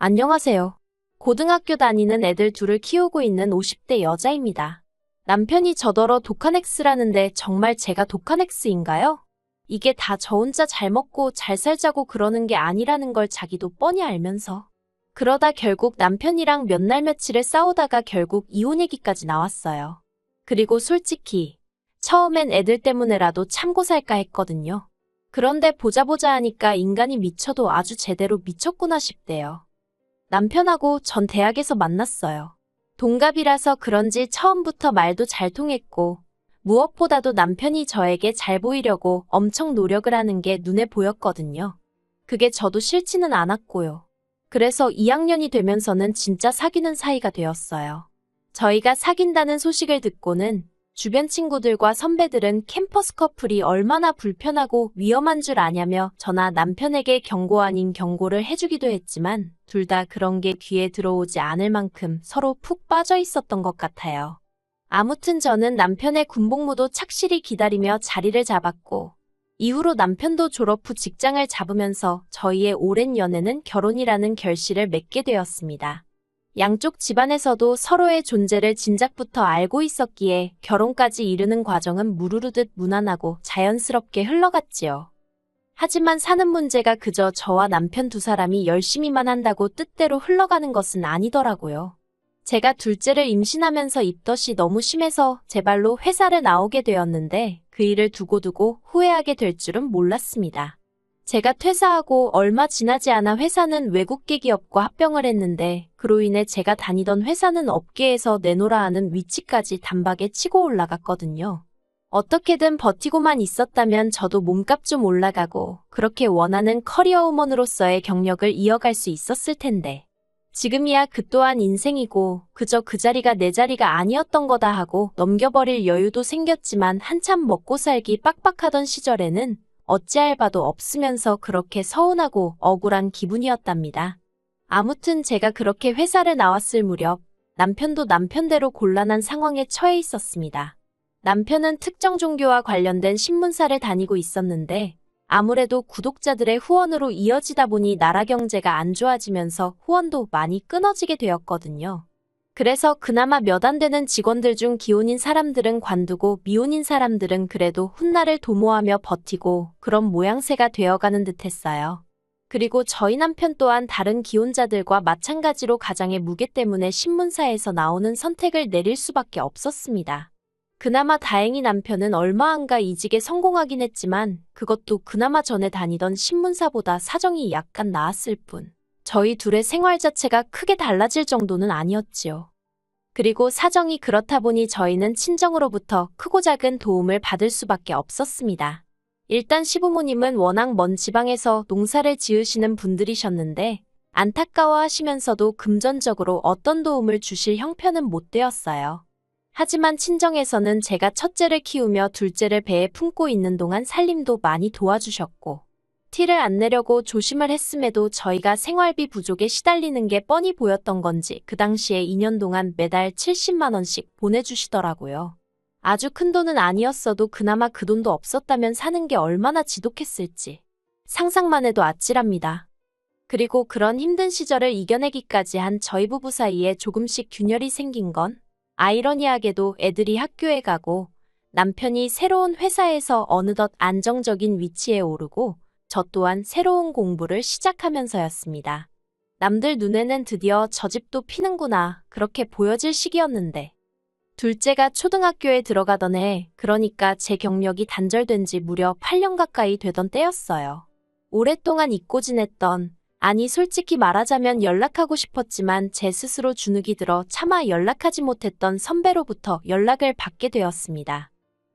안녕하세요. 고등학교 다니는 애들 둘을 키우고 있는 50대 여자입니다. 남편이 저더러 독한 X라는데 정말 제가 독한 X인가요? 이게 다 저 혼자 잘 먹고 잘 살자고 그러는 게 아니라는 걸 자기도 뻔히 알면서. 그러다 결국 남편이랑 몇 날 며칠을 싸우다가 결국 이혼 얘기까지 나왔어요. 그리고 솔직히 처음엔 애들 때문에라도 참고 살까 했거든요. 그런데 보자 하니까 인간이 미쳐도 아주 제대로 미쳤구나 싶대요. 남편하고 전 대학에서 만났어요. 동갑이라서 그런지 처음부터 말도 잘 통했고, 무엇보다도 남편이 저에게 잘 보이려고 엄청 노력을 하는 게 눈에 보였거든요. 그게 저도 싫지는 않았고요. 그래서 2학년이 되면서는 진짜 사귀는 사이가 되었어요. 저희가 사귄다는 소식을 듣고는 주변 친구들과 선배들은 캠퍼스 커플이 얼마나 불편하고 위험한 줄 아냐며 저나 남편에게 경고 아닌 경고를 해주기도 했지만 둘 다 그런 게 귀에 들어오지 않을 만큼 서로 푹 빠져 있었던 것 같아요. 아무튼 저는 남편의 군복무도 착실히 기다리며 자리를 잡았고 이후로 남편도 졸업 후 직장을 잡으면서 저희의 오랜 연애는 결혼이라는 결실을 맺게 되었습니다. 양쪽 집안에서도 서로의 존재를 진작부터 알고 있었기에 결혼까지 이르는 과정은 무르르듯 무난하고 자연스럽게 흘러갔지요. 하지만 사는 문제가 그저 저와 남편 두 사람이 열심히만 한다고 뜻대로 흘러가는 것은 아니더라고요. 제가 둘째를 임신하면서 입덧이 너무 심해서 제 발로 회사를 나오게 되었는데 그 일을 두고두고 후회하게 될 줄은 몰랐습니다. 제가 퇴사하고 얼마 지나지 않아 회사는 외국계 기업과 합병을 했는데 그로 인해 제가 다니던 회사는 업계에서 내놓으라 하는 위치까지 단박에 치고 올라갔거든요. 어떻게든 버티고만 있었다면 저도 몸값 좀 올라가고 그렇게 원하는 커리어 우먼으로서의 경력을 이어갈 수 있었을 텐데 지금이야 그 또한 인생이고 그저 그 자리가 내 자리가 아니었던 거다 하고 넘겨버릴 여유도 생겼지만 한참 먹고 살기 빡빡하던 시절에는 어찌할 바도 없으면서 그렇게 서운하고 억울한 기분이었답니다. 아무튼 제가 그렇게 회사를 나왔을 무렵 남편도 남편대로 곤란한 상황에 처해 있었습니다. 남편은 특정 종교와 관련된 신문사를 다니고 있었는데 아무래도 구독자들의 후원으로 이어지다 보니 나라 경제가 안 좋아지면서 후원도 많이 끊어지게 되었거든요. 그래서 그나마 몇 안 되는 직원들 중 기혼인 사람들은 관두고 미혼인 사람들은 그래도 훗날을 도모하며 버티고 그런 모양새가 되어가는 듯했어요. 그리고 저희 남편 또한 다른 기혼자들과 마찬가지로 가장의 무게 때문에 신문사에서 나오는 선택을 내릴 수밖에 없었습니다. 그나마 다행히 남편은 얼마 안가 이직에 성공하긴 했지만 그것도 그나마 전에 다니던 신문사보다 사정이 약간 나았을 뿐. 저희 둘의 생활 자체가 크게 달라질 정도는 아니었지요. 그리고 사정이 그렇다 보니 저희는 친정으로부터 크고 작은 도움을 받을 수밖에 없었습니다. 일단 시부모님은 워낙 먼 지방에서 농사를 지으시는 분들이셨는데 안타까워하시면서도 금전적으로 어떤 도움을 주실 형편은 못 되었어요. 하지만 친정에서는 제가 첫째를 키우며 둘째를 배에 품고 있는 동안 살림도 많이 도와주셨고 티를 안 내려고 조심을 했음에도 저희가 생활비 부족에 시달리는 게 뻔히 보였던 건지 그 당시에 2년 동안 매달 70만 원씩 보내주시더라고요. 아주 큰 돈은 아니었어도 그나마 그 돈도 없었다면 사는 게 얼마나 지독했을지 상상만 해도 아찔합니다. 그리고 그런 힘든 시절을 이겨내기까지 한 저희 부부 사이에 조금씩 균열이 생긴 건 아이러니하게도 애들이 학교에 가고 남편이 새로운 회사에서 어느덧 안정적인 위치에 오르고 저 또한 새로운 공부를 시작하면서였습니다. 남들 눈에는 드디어 저 집도 피는구나 그렇게 보여질 시기였는데 둘째가 초등학교에 들어가던 해 그러니까 제 경력이 단절된 지 무려 8년 가까이 되던 때였어요. 오랫동안 잊고 지냈던 아니 솔직히 말하자면 연락하고 싶었지만 제 스스로 주눅이 들어 차마 연락하지 못했던 선배로부터 연락을 받게 되었습니다.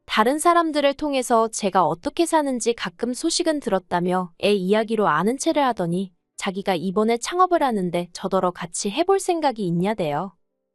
다른 사람들을 통해서 제가 어떻게 사는지 가끔 소식은 들었다며 애 이야기로 아는 체를 하더니 자기가 이번에 창업을 하는데 저더러 같이 해볼 생각이 있냐대요.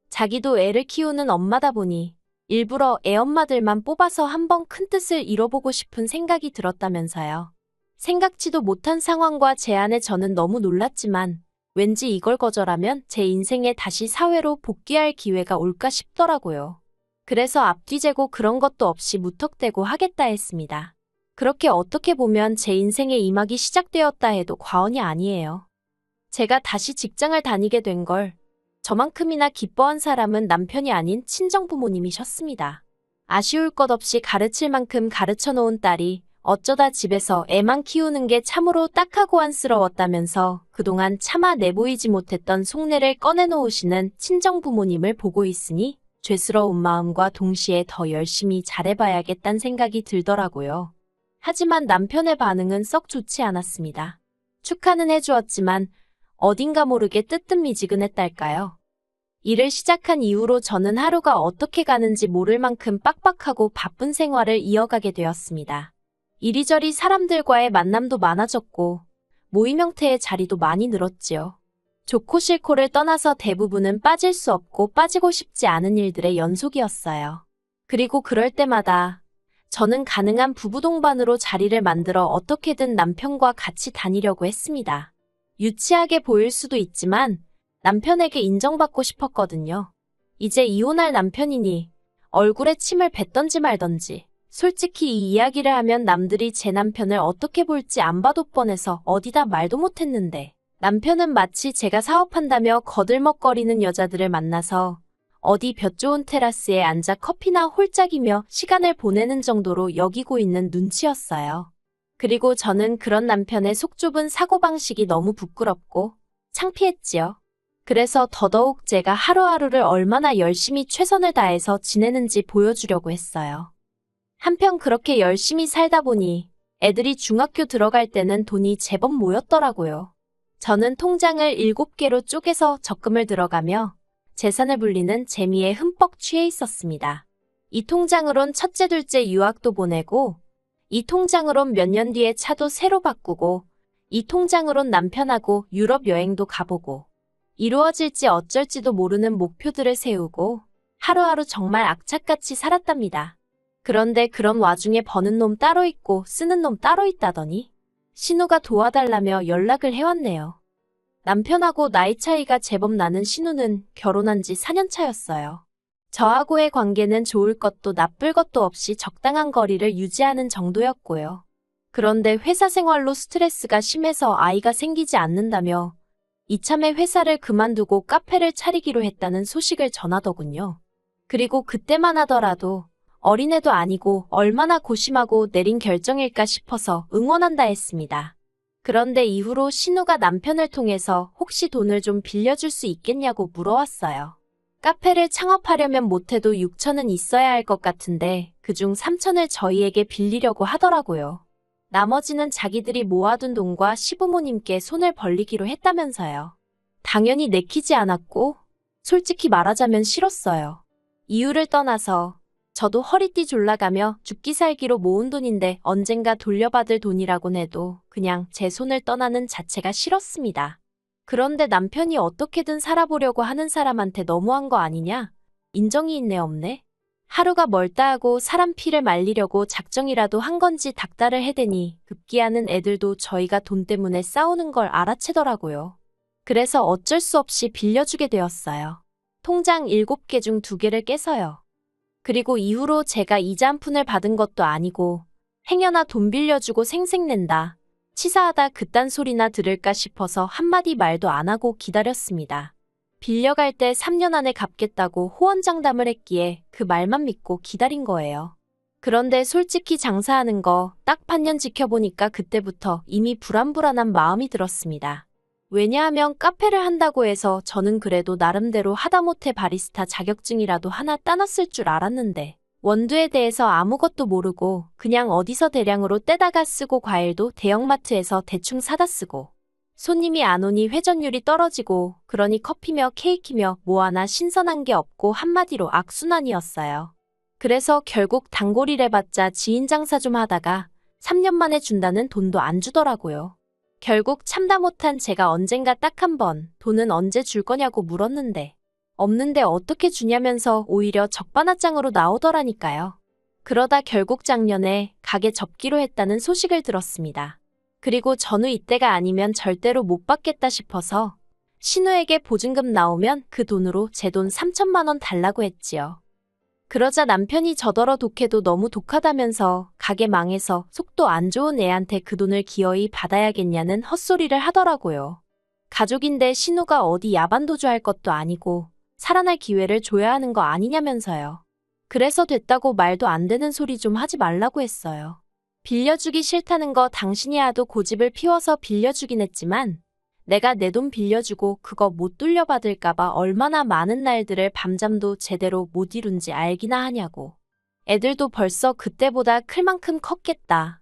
자기도 애를 키우는 엄마다 보니 일부러 애 엄마들만 뽑아서 한번 큰 뜻을 이뤄보고 싶은 생각이 들었다면서요. 생각지도 못한 상황과 제안에 저는 너무 놀랐지만 왠지 이걸 거절하면 제 인생에 다시 사회로 복귀할 기회가 올까 싶더라고요. 그래서 앞뒤 재고 그런 것도 없이 무턱대고 하겠다 했습니다. 그렇게 어떻게 보면 제 인생의 이막이 시작되었다 해도 과언이 아니에요. 제가 다시 직장을 다니게 된 걸 저만큼이나 기뻐한 사람은 남편이 아닌 친정부모님이셨습니다. 아쉬울 것 없이 가르칠 만큼 가르쳐 놓은 딸이 어쩌다 집에서 애만 키우는 게 참으로 딱하고 안쓰러웠다면서 그동안 차마 내보이지 못했던 속내를 꺼내놓으시는 친정부모님을 보고 있으니 죄스러운 마음과 동시에 더 열심히 잘해봐야겠다는 생각이 들더라고요. 하지만 남편의 반응은 썩 좋지 않았습니다. 축하는 해주었지만 어딘가 모르게 뜨뜻미지근했달까요. 일을 시작한 이후로 저는 하루가 어떻게 가는지 모를 만큼 빡빡하고 바쁜 생활을 이어가게 되었습니다. 이리저리 사람들과의 만남도 많아졌고 모임 형태의 자리도 많이 늘었지요. 좋고 싫고를 떠나서 대부분은 빠질 수 없고 빠지고 싶지 않은 일들의 연속이었어요. 그리고 그럴 때마다 저는 가능한 부부 동반으로 자리를 만들어 어떻게든 남편과 같이 다니려고 했습니다. 유치하게 보일 수도 있지만 남편에게 인정받고 싶었거든요. 이제 이혼할 남편이니 얼굴에 침을 뱉던지 말던지 솔직히 이 이야기를 하면 남들이 제 남편을 어떻게 볼지 안 봐도 뻔해서 어디다 말도 못했는데 남편은 마치 제가 사업한다며 거들먹거리는 여자들을 만나서 어디 볕 좋은 테라스에 앉아 커피나 홀짝이며 시간을 보내는 정도로 여기고 있는 눈치였어요. 그리고 저는 그런 남편의 속 좁은 사고방식이 너무 부끄럽고 창피했지요. 그래서 더더욱 제가 하루하루를 얼마나 열심히 최선을 다해서 지내는지 보여주려고 했어요. 한편 그렇게 열심히 살다 보니 애들이 중학교 들어갈 때는 돈이 제법 모였더라고요. 저는 통장을 7개로 쪼개서 적금을 들어가며 재산을 불리는 재미에 흠뻑 취해 있었습니다. 이 통장으론 첫째, 둘째 유학도 보내고 이 통장으론 몇 년 뒤에 차도 새로 바꾸고 이 통장으론 남편하고 유럽 여행도 가보고 이루어질지 어쩔지도 모르는 목표들을 세우고 하루하루 정말 악착같이 살았답니다. 그런데 그런 와중에 버는 놈 따로 있고 쓰는 놈 따로 있다더니 신우가 도와달라며 연락을 해왔네요. 남편하고 나이 차이가 제법 나는 신우는 결혼한 지 4년 차였어요. 저하고의 관계는 좋을 것도 나쁠 것도 없이 적당한 거리를 유지하는 정도였고요. 그런데 회사 생활로 스트레스가 심해서 아이가 생기지 않는다며 이참에 회사를 그만두고 카페를 차리기로 했다는 소식을 전하더군요. 그리고 그때만 하더라도 어린애도 아니고 얼마나 고심하고 내린 결정일까 싶어서 응원한다 했습니다. 그런데 이후로 신우가 남편을 통해서 혹시 돈을 좀 빌려줄 수 있겠냐고 물어왔어요. 카페를 창업하려면 못해도 6천은 있어야 할 것 같은데 그중 3천을 저희에게 빌리려고 하더라고요. 나머지는 자기들이 모아둔 돈과 시부모님께 손을 벌리기로 했다면서요. 당연히 내키지 않았고 솔직히 말하자면 싫었어요. 이유를 떠나서 저도 허리띠 졸라가며 죽기 살기로 모은 돈인데 언젠가 돌려받을 돈이라곤 해도 그냥 제 손을 떠나는 자체가 싫었습니다. 그런데 남편이 어떻게든 살아보려고 하는 사람한테 너무한 거 아니냐? 인정이 있네 없네? 하루가 멀다 하고 사람 피를 말리려고 작정이라도 한 건지 닥달을 해대니 급기야는 애들도 저희가 돈 때문에 싸우는 걸 알아채더라고요. 그래서 어쩔 수 없이 빌려주게 되었어요. 통장 7개 중 2개를 깨서요. 그리고 이후로 제가 이자 한 푼을 받은 것도 아니고 행여나 돈 빌려주고 생색낸다, 치사하다 그딴 소리나 들을까 싶어서 한마디 말도 안 하고 기다렸습니다. 빌려갈 때 3년 안에 갚겠다고 호언장담을 했기에 그 말만 믿고 기다린 거예요. 그런데 솔직히 장사하는 거 딱 반년 지켜보니까 그때부터 이미 불안불안한 마음이 들었습니다. 왜냐하면 카페를 한다고 해서 저는 그래도 나름대로 하다못해 바리스타 자격증이라도 하나 따놨을 줄 알았는데 원두에 대해서 아무것도 모르고 그냥 어디서 대량으로 떼다가 쓰고 과일도 대형마트에서 대충 사다 쓰고 손님이 안 오니 회전율이 떨어지고 그러니 커피며 케이크며 뭐 하나 신선한 게 없고 한마디로 악순환이었어요. 그래서 결국 단골이래 봤자 지인 장사 좀 하다가 3년 만에 준다는 돈도 안 주더라고요. 결국 참다 못한 제가 언젠가 딱 한 번 돈은 언제 줄 거냐고 물었는데 없는데 어떻게 주냐면서 오히려 적반하장으로 나오더라니까요. 그러다 결국 작년에 가게 접기로 했다는 소식을 들었습니다. 그리고 전후 이때가 아니면 절대로 못 받겠다 싶어서 신우에게 보증금 나오면 그 돈으로 제 돈 3천만 원 달라고 했지요. 그러자 남편이 저더러 독해도 너무 독하다면서 가게 망해서 속도 안 좋은 애한테 그 돈을 기어이 받아야겠냐는 헛소리를 하더라고요. 가족인데 신우가 어디 야반도주할 것도 아니고 살아날 기회를 줘야 하는 거 아니냐면서요. 그래서 됐다고 말도 안 되는 소리 좀 하지 말라고 했어요. 빌려주기 싫다는 거 당신이 하도 고집을 피워서 빌려주긴 했지만 내가 내 돈 빌려주고 그거 못 돌려받을까봐 얼마나 많은 날들을 밤잠도 제대로 못 이룬지 알기나 하냐고. 애들도 벌써 그때보다 클 만큼 컸겠다.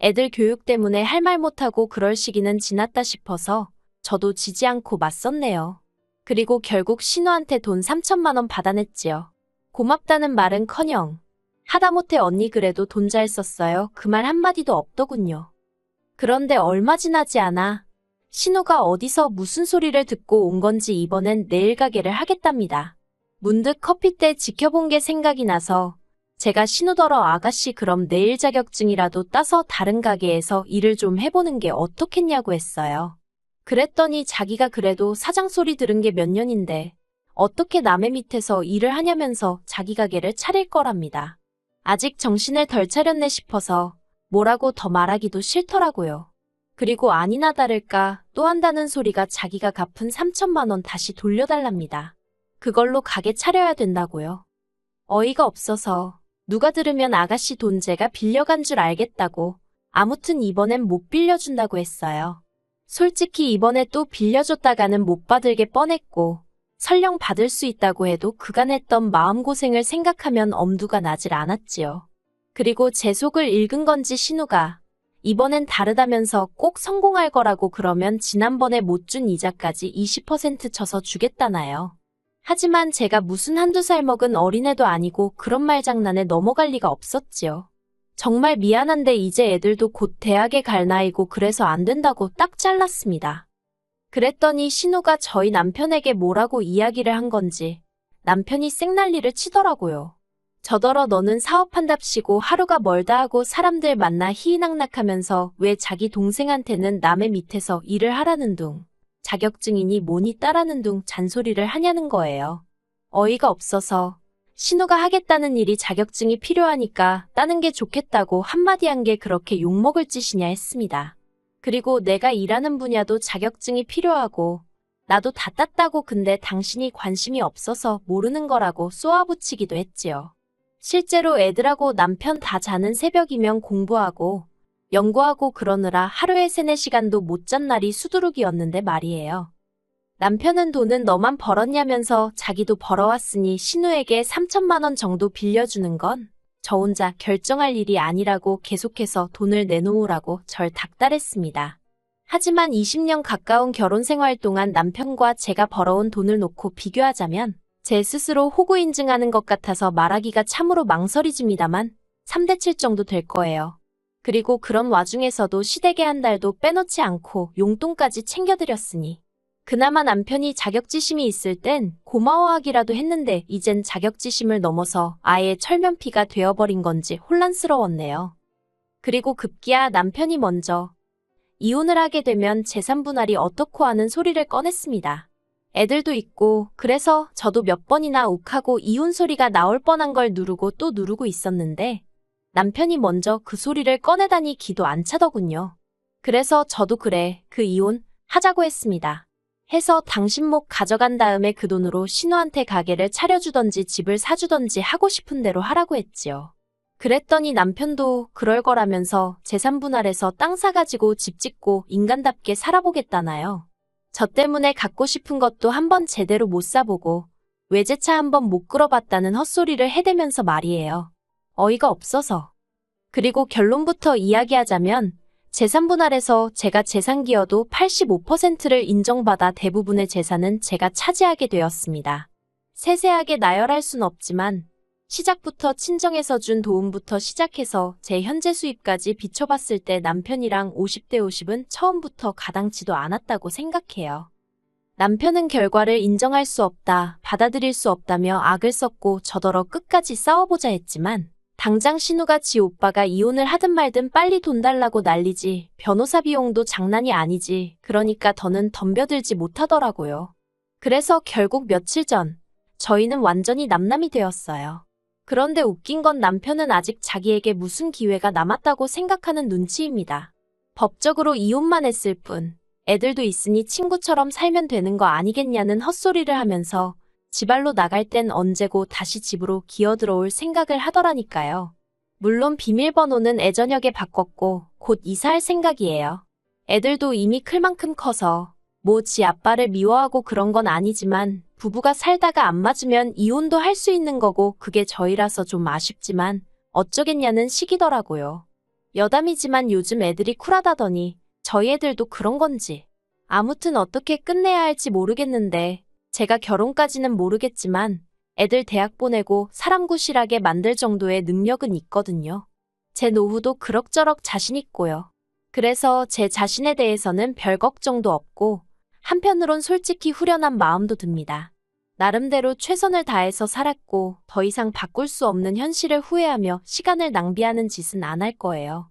애들 교육 때문에 할 말 못하고 그럴 시기는 지났다 싶어서 저도 지지 않고 맞섰네요. 그리고 결국 신우한테 돈 3천만 원 받아냈지요. 고맙다는 말은커녕 하다못해 언니 그래도 돈 잘 썼어요. 그 말 한마디도 없더군요. 그런데 얼마 지나지 않아 신우가 어디서 무슨 소리를 듣고 온 건지 이번엔 네일 가게를 하겠답니다. 문득 커피 때 지켜본 게 생각이 나서 제가 신우더러 아가씨 그럼 네일 자격증이라도 따서 다른 가게에서 일을 좀 해보는 게 어떻겠냐고 했어요. 그랬더니 자기가 그래도 사장 소리 들은 게 몇 년인데 어떻게 남의 밑에서 일을 하냐면서 자기 가게를 차릴 거랍니다. 아직 정신을 덜 차렸네 싶어서 뭐라고 더 말하기도 싫더라고요. 그리고 아니나 다를까 또 한다는 소리가 자기가 갚은 3천만 원 다시 돌려달랍니다. 그걸로 가게 차려야 된다고요. 어이가 없어서 누가 들으면 아가씨 돈 제가 빌려간 줄 알겠다고 아무튼 이번엔 못 빌려준다고 했어요. 솔직히 이번에 또 빌려줬다가는 못 받을 게 뻔했고 설령 받을 수 있다고 해도 그간 했던 마음고생을 생각하면 엄두가 나질 않았지요. 그리고 제 속을 읽은 건지 신우가 이번엔 다르다면서 꼭 성공할 거라고 그러면 지난번에 못 준 이자까지 20% 쳐서 주겠다나요. 하지만 제가 무슨 한두 살 먹은 어린애도 아니고 그런 말장난에 넘어갈 리가 없었지요. 정말 미안한데 이제 애들도 곧 대학에 갈 나이고 그래서 안 된다고 딱 잘랐습니다. 그랬더니 신우가 저희 남편에게 뭐라고 이야기를 한 건지 남편이 쌩난리를 치더라고요. 저더러 너는 사업한답시고 하루가 멀다 하고 사람들 만나 희희낙낙하면서 왜 자기 동생한테는 남의 밑에서 일을 하라는 둥, 자격증이니 뭐니 따라는 둥 잔소리를 하냐는 거예요. 어이가 없어서 신우가 하겠다는 일이 자격증이 필요하니까 따는 게 좋겠다고 한마디 한 게 그렇게 욕먹을 짓이냐 했습니다. 그리고 내가 일하는 분야도 자격증이 필요하고 나도 다 땄다고 근데 당신이 관심이 없어서 모르는 거라고 쏘아붙이기도 했지요. 실제로 애들하고 남편 다 자는 새벽이면 공부하고 연구하고 그러느라 하루에 3-4시간도 못 잔 날이 수두룩이었는데 말이에요. 남편은 돈은 너만 벌었냐면서 자기도 벌어왔으니 신우에게 3천만 원 정도 빌려주는 건 저 혼자 결정할 일이 아니라고 계속해서 돈을 내놓으라고 절 닥달했습니다. 하지만 20년 가까운 결혼 생활 동안 남편과 제가 벌어온 돈을 놓고 비교하자면 제 스스로 호구 인증하는 것 같아서 말하기가 참으로 망설이집니다만 3대7 정도 될 거예요. 그리고 그런 와중에서도 시댁에 한 달도 빼놓지 않고 용돈까지 챙겨드렸으니 그나마 남편이 자격지심이 있을 땐 고마워하기라도 했는데 이젠 자격지심을 넘어서 아예 철면피가 되어버린 건지 혼란스러웠네요. 그리고 급기야 남편이 먼저 이혼을 하게 되면 재산 분할이 어떻고 하는 소리를 꺼냈습니다. 애들도 있고 그래서 저도 몇 번이나 욱하고 이혼 소리가 나올 뻔한 걸 누르고 또 누르고 있었는데 남편이 먼저 그 소리를 꺼내다니 기도 안 차더군요. 그래서 저도 그래 그 이혼 하자고 했습니다. 해서 당신 목 가져간 다음에 그 돈으로 신우한테 가게를 차려주던지 집을 사주던지 하고 싶은 대로 하라고 했지요. 그랬더니 남편도 그럴 거라면서 재산 분할해서 땅 사가지고 집 짓고 인간답게 살아보겠다나요. 저 때문에 갖고 싶은 것도 한번 제대로 못 사보고 외제차 한번 못 끌어봤다는 헛소리를 해대면서 말이에요. 어이가 없어서. 그리고 결론부터 이야기하자면 재산 분할에서 제가 재산기여도 85%를 인정받아 대부분의 재산은 제가 차지하게 되었습니다. 세세하게 나열할 순 없지만 시작부터 친정에서 준 도움부터 시작해서 제 현재 수입까지 비춰봤을 때 남편이랑 50대 50은 처음부터 가당치도 않았다고 생각해요. 남편은 결과를 인정할 수 없다, 받아들일 수 없다며 악을 썼고 저더러 끝까지 싸워보자 했지만 당장 신우가 지 오빠가 이혼을 하든 말든 빨리 돈 달라고 난리지 변호사 비용도 장난이 아니지 그러니까 더는 덤벼들지 못하더라고요. 그래서 결국 며칠 전 저희는 완전히 남남이 되었어요. 그런데 웃긴 건 남편은 아직 자기에게 무슨 기회가 남았다고 생각하는 눈치입니다. 법적으로 이혼만 했을 뿐 애들도 있으니 친구처럼 살면 되는 거 아니겠냐는 헛소리를 하면서 지발로 나갈 땐 언제고 다시 집으로 기어들어올 생각을 하더라니까요. 물론 비밀번호는 애저녁에 바꿨고 곧 이사할 생각이에요. 애들도 이미 클 만큼 커서 뭐 지 아빠를 미워하고 그런 건 아니지만 부부가 살다가 안 맞으면 이혼도 할 수 있는 거고 그게 저희라서 좀 아쉽지만 어쩌겠냐는 시기더라고요. 여담이지만 요즘 애들이 쿨하다더니 저희 애들도 그런 건지. 아무튼 어떻게 끝내야 할지 모르겠는데 제가 결혼까지는 모르겠지만 애들 대학 보내고 사람 구실하게 만들 정도의 능력은 있거든요. 제 노후도 그럭저럭 자신 있고요. 그래서 제 자신에 대해서는 별 걱정도 없고 한편으론 솔직히 후련한 마음도 듭니다. 나름대로 최선을 다해서 살았고 더 이상 바꿀 수 없는 현실을 후회하며 시간을 낭비하는 짓은 안 할 거예요.